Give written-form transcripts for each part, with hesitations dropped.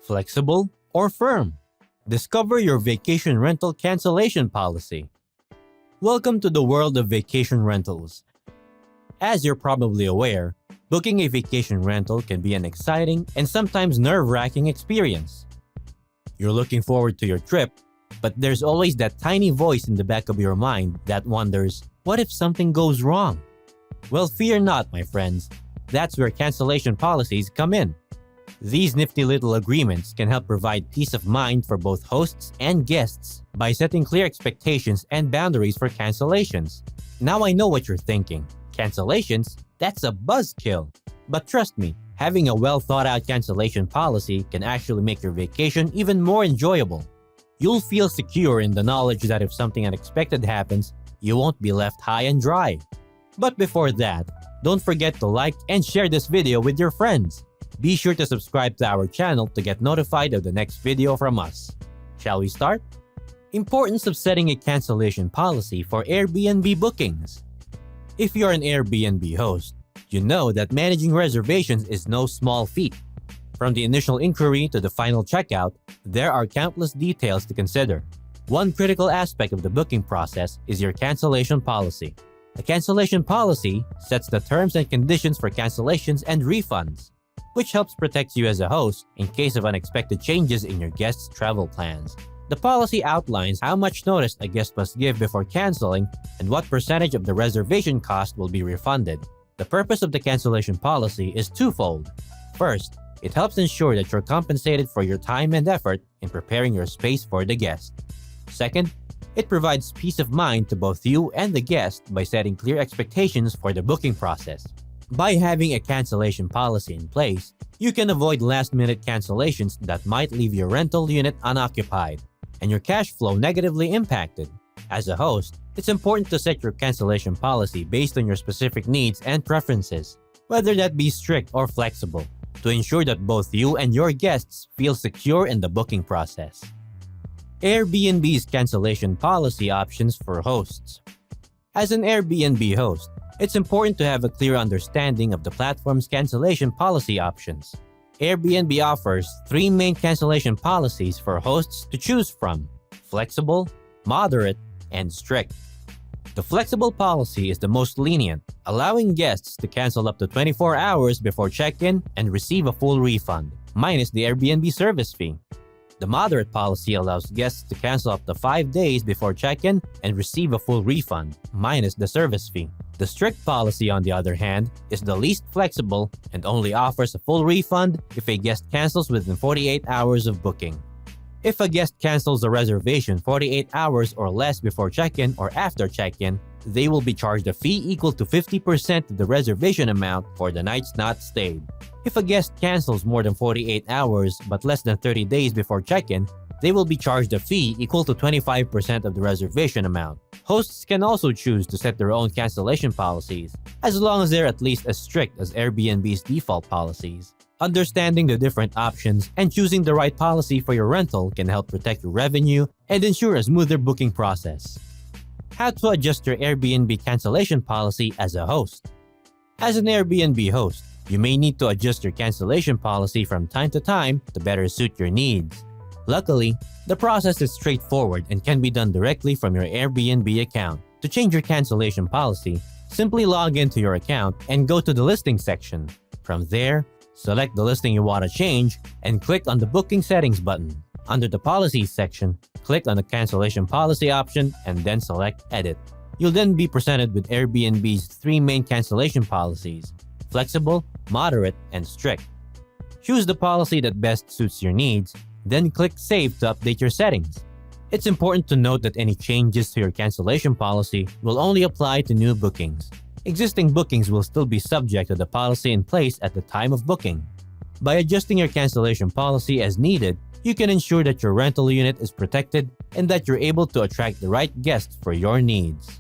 Flexible or firm? Discover your vacation rental cancellation policy. Welcome to the world of vacation rentals. As you're probably aware, booking a vacation rental can be an exciting and sometimes nerve-wracking experience. You're looking forward to your trip, but there's always that tiny voice in the back of your mind that wonders, what if something goes wrong? Well, fear not, my friends. That's where cancellation policies come in. These nifty little agreements can help provide peace of mind for both hosts and guests by setting clear expectations and boundaries for cancellations. Now I know what you're thinking. Cancellations? That's a buzzkill. But trust me, having a well-thought-out cancellation policy can actually make your vacation even more enjoyable. You'll feel secure in the knowledge that if something unexpected happens, you won't be left high and dry. But before that, don't forget to like and share this video with your friends. Be sure to subscribe to our channel to get notified of the next video from us. Shall we start? Importance of setting a cancellation policy for Airbnb bookings. If you're an Airbnb host, you know that managing reservations is no small feat. From the initial inquiry to the final checkout, there are countless details to consider. One critical aspect of the booking process is your cancellation policy. A cancellation policy sets the terms and conditions for cancellations and refunds, which helps protect you as a host in case of unexpected changes in your guests' travel plans. The policy outlines how much notice a guest must give before canceling and what percentage of the reservation cost will be refunded. The purpose of the cancellation policy is twofold. First, it helps ensure that you're compensated for your time and effort in preparing your space for the guest. Second, it provides peace of mind to both you and the guest by setting clear expectations for the booking process. By having a cancellation policy in place, you can avoid last-minute cancellations that might leave your rental unit unoccupied and your cash flow negatively impacted. As a host, it's important to set your cancellation policy based on your specific needs and preferences, whether that be strict or flexible, to ensure that both you and your guests feel secure in the booking process. Airbnb's cancellation policy options for hosts. As an Airbnb host, it's important to have a clear understanding of the platform's cancellation policy options. Airbnb offers 3 main cancellation policies for hosts to choose from: flexible, moderate, and strict. The flexible policy is the most lenient, allowing guests to cancel up to 24 hours before check-in and receive a full refund, minus the Airbnb service fee. The moderate policy allows guests to cancel up to 5 days before check-in and receive a full refund, minus the service fee. The strict policy, on the other hand, is the least flexible and only offers a full refund if a guest cancels within 48 hours of booking. If a guest cancels a reservation 48 hours or less before check-in or after check-in, they will be charged a fee equal to 50% of the reservation amount for the nights not stayed. If a guest cancels more than 48 hours but less than 30 days before check-in, they will be charged a fee equal to 25% of the reservation amount. Hosts can also choose to set their own cancellation policies, as long as they're at least as strict as Airbnb's default policies. Understanding the different options and choosing the right policy for your rental can help protect your revenue and ensure a smoother booking process. How to adjust your Airbnb cancellation policy as a host. As an Airbnb host, you may need to adjust your cancellation policy from time to time to better suit your needs. Luckily, the process is straightforward and can be done directly from your Airbnb account. To change your cancellation policy, simply log into your account and go to the listing section. From there, select the listing you want to change and click on the Booking Settings button. Under the Policies section, click on the Cancellation Policy option and then select Edit. You'll then be presented with Airbnb's 3 main cancellation policies: flexible, moderate, and strict. Choose the policy that best suits your needs, then click Save to update your settings. It's important to note that any changes to your cancellation policy will only apply to new bookings. Existing bookings will still be subject to the policy in place at the time of booking. By adjusting your cancellation policy as needed, you can ensure that your rental unit is protected and that you're able to attract the right guests for your needs.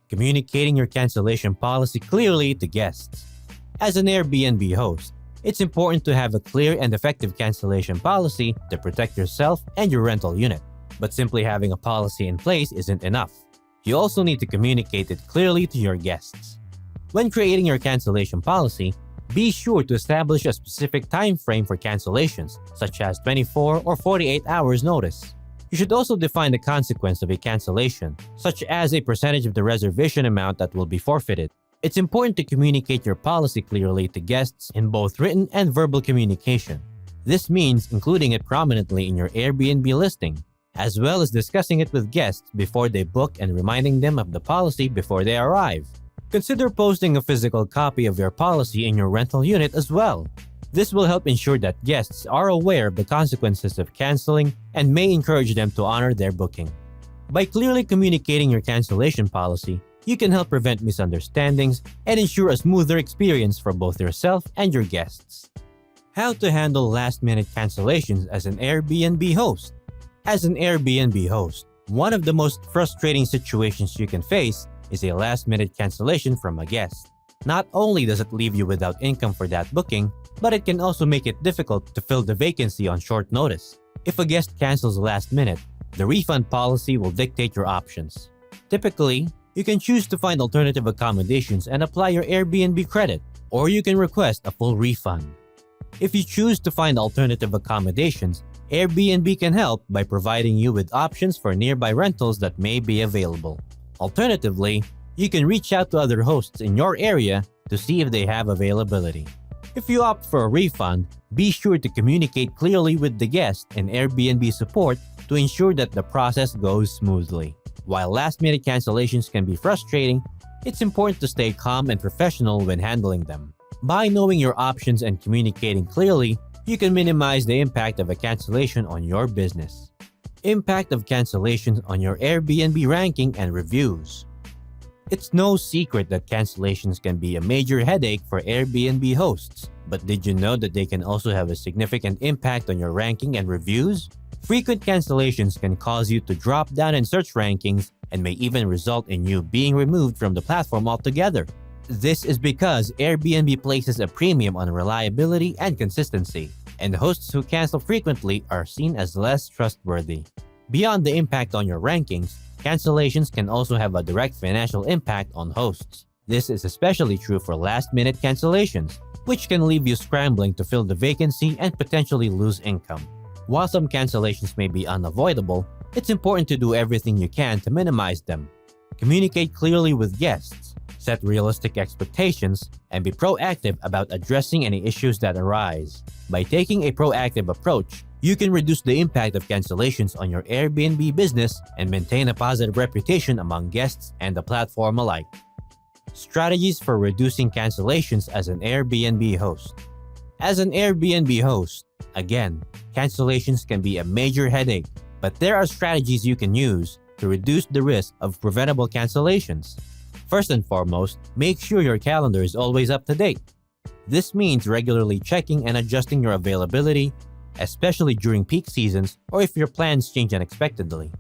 Communicating your cancellation policy clearly to guests. As an Airbnb host, it's important to have a clear and effective cancellation policy to protect yourself and your rental unit. But simply having a policy in place isn't enough. You also need to communicate it clearly to your guests. When creating your cancellation policy, Be sure to establish a specific time frame for cancellations, such as 24 or 48 hours notice. You should also define the consequence of a cancellation, such as a percentage of the reservation amount that will be forfeited. It's important to communicate your policy clearly to guests in both written and verbal communication. This means including it prominently in your Airbnb listing, as well as discussing it with guests before they book and reminding them of the policy before they arrive. Consider posting a physical copy of your policy in your rental unit as well. This will help ensure that guests are aware of the consequences of canceling and may encourage them to honor their booking. By clearly communicating your cancellation policy, you can help prevent misunderstandings and ensure a smoother experience for both yourself and your guests. How to handle last-minute cancellations as an Airbnb host. As an Airbnb host, one of the most frustrating situations you can face is a last-minute cancellation from a guest. Not only does it leave you without income for that booking, but it can also make it difficult to fill the vacancy on short notice. If a guest cancels last minute, the refund policy will dictate your options. Typically, you can choose to find alternative accommodations and apply your Airbnb credit, or you can request a full refund. If you choose to find alternative accommodations, Airbnb can help by providing you with options for nearby rentals that may be available. Alternatively, you can reach out to other hosts in your area to see if they have availability. If you opt for a refund, be sure to communicate clearly with the guest and Airbnb support to ensure that the process goes smoothly. While last-minute cancellations can be frustrating, it's important to stay calm and professional when handling them. By knowing your options and communicating clearly, you can minimize the impact of a cancellation on your business. Impact of cancellations on your Airbnb ranking and reviews. It's no secret that cancellations can be a major headache for Airbnb hosts, but did you know that they can also have a significant impact on your ranking and reviews? Frequent cancellations can cause you to drop down in search rankings and may even result in you being removed from the platform altogether. This is because Airbnb places a premium on reliability and consistency, and hosts who cancel frequently are seen as less trustworthy. Beyond the impact on your rankings, cancellations can also have a direct financial impact on hosts. This is especially true for last-minute cancellations, which can leave you scrambling to fill the vacancy and potentially lose income. While some cancellations may be unavoidable, it's important to do everything you can to minimize them. Communicate clearly with guests, set realistic expectations, and be proactive about addressing any issues that arise. By taking a proactive approach, you can reduce the impact of cancellations on your Airbnb business and maintain a positive reputation among guests and the platform alike. Strategies for reducing cancellations as an Airbnb host. As an Airbnb host, again, cancellations can be a major headache, but there are strategies you can use to reduce the risk of preventable cancellations. First and foremost, make sure your calendar is always up to date. This means regularly checking and adjusting your availability, especially during peak seasons or if your plans change unexpectedly.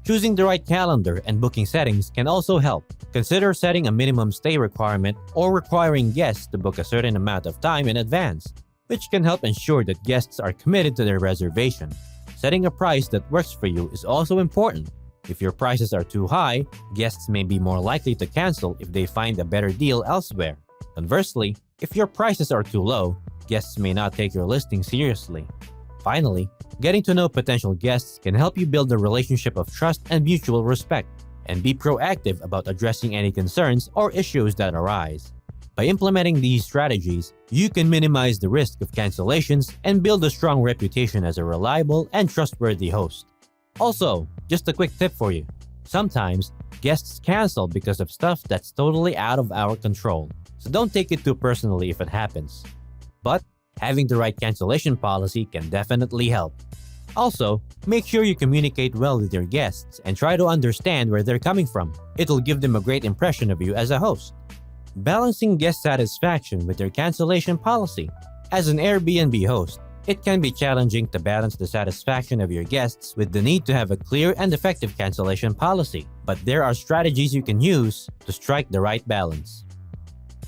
Choosing the right calendar and booking settings can also help. Consider setting a minimum stay requirement or requiring guests to book a certain amount of time in advance, which can help ensure that guests are committed to their reservation. Setting a price that works for you is also important. If your prices are too high, guests may be more likely to cancel if they find a better deal elsewhere. Conversely, if your prices are too low, guests may not take your listing seriously. Finally, getting to know potential guests can help you build a relationship of trust and mutual respect, and be proactive about addressing any concerns or issues that arise. By implementing these strategies, you can minimize the risk of cancellations and build a strong reputation as a reliable and trustworthy host. Also, just a quick tip for you. Sometimes, guests cancel because of stuff that's totally out of our control, so don't take it too personally if it happens. But having the right cancellation policy can definitely help. Also, make sure you communicate well with your guests and try to understand where they're coming from. It'll give them a great impression of you as a host. Balancing guest satisfaction with your cancellation policy. As an Airbnb host, it can be challenging to balance the satisfaction of your guests with the need to have a clear and effective cancellation policy, but there are strategies you can use to strike the right balance.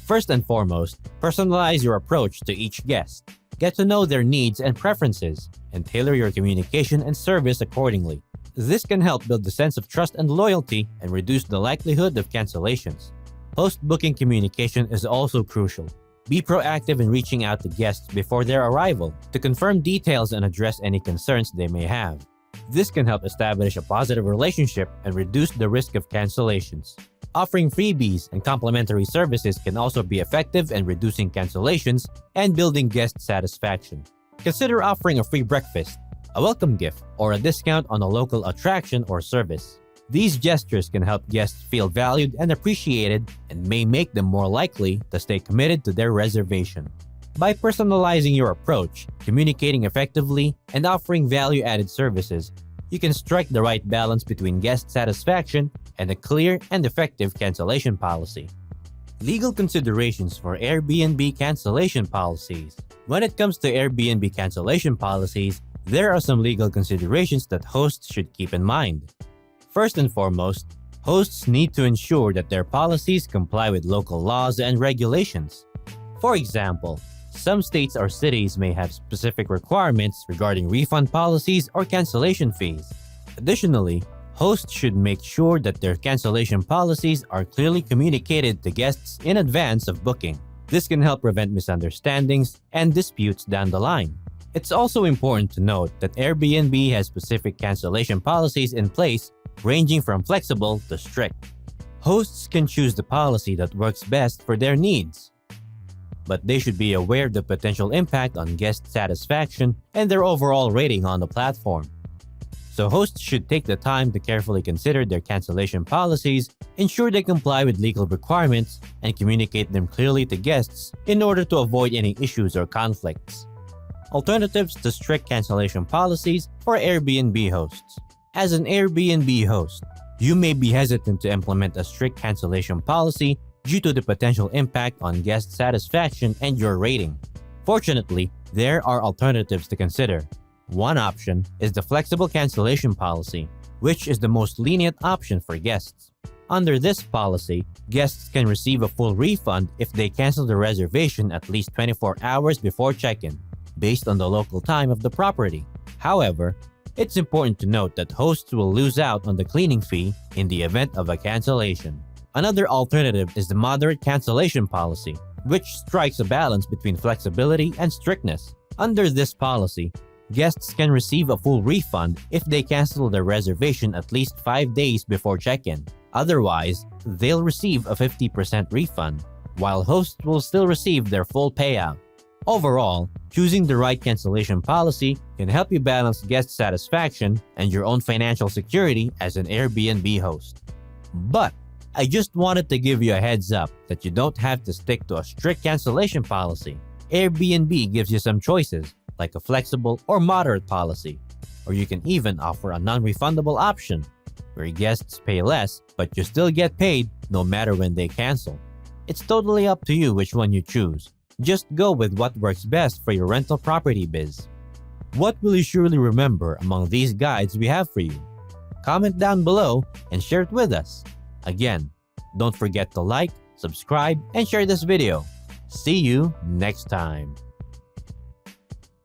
First and foremost, personalize your approach to each guest. Get to know their needs and preferences, and tailor your communication and service accordingly. This can help build a sense of trust and loyalty and reduce the likelihood of cancellations. Post-booking communication is also crucial. Be proactive in reaching out to guests before their arrival to confirm details and address any concerns they may have. This can help establish a positive relationship and reduce the risk of cancellations. Offering freebies and complimentary services can also be effective in reducing cancellations and building guest satisfaction. Consider offering a free breakfast, a welcome gift, or a discount on a local attraction or service. These gestures can help guests feel valued and appreciated and may make them more likely to stay committed to their reservation. By personalizing your approach, communicating effectively, and offering value-added services, you can strike the right balance between guest satisfaction and a clear and effective cancellation policy. Legal considerations for Airbnb cancellation policies. When it comes to Airbnb cancellation policies, there are some legal considerations that hosts should keep in mind. First and foremost, hosts need to ensure that their policies comply with local laws and regulations. For example, some states or cities may have specific requirements regarding refund policies or cancellation fees. Additionally, hosts should make sure that their cancellation policies are clearly communicated to guests in advance of booking. This can help prevent misunderstandings and disputes down the line. It's also important to note that Airbnb has specific cancellation policies in place ranging from flexible to strict. Hosts can choose the policy that works best for their needs, but they should be aware of the potential impact on guest satisfaction and their overall rating on the platform. So hosts should take the time to carefully consider their cancellation policies, ensure they comply with legal requirements, and communicate them clearly to guests in order to avoid any issues or conflicts. Alternatives to strict cancellation policies for Airbnb hosts. As an Airbnb host, you may be hesitant to implement a strict cancellation policy due to the potential impact on guest satisfaction and your rating. Fortunately, there are alternatives to consider. One option is the flexible cancellation policy, which is the most lenient option for guests. Under this policy, guests can receive a full refund if they cancel the reservation at least 24 hours before check-in, based on the local time of the property. However, it's important to note that hosts will lose out on the cleaning fee in the event of a cancellation. Another alternative is the moderate cancellation policy, which strikes a balance between flexibility and strictness. Under this policy, guests can receive a full refund if they cancel their reservation at least 5 days before check-in. Otherwise, they'll receive a 50% refund, while hosts will still receive their full payout. Overall, choosing the right cancellation policy can help you balance guest satisfaction and your own financial security as an Airbnb host. But I just wanted to give you a heads up that you don't have to stick to a strict cancellation policy. Airbnb gives you some choices, like a flexible or moderate policy, or you can even offer a non-refundable option, where guests pay less but you still get paid no matter when they cancel. It's totally up to you which one you choose. Just go with what works best for your rental property biz. What will you surely remember among these guides we have for you? Comment down below and share it with us. Again, don't forget to like, subscribe, and share this video. See you next time.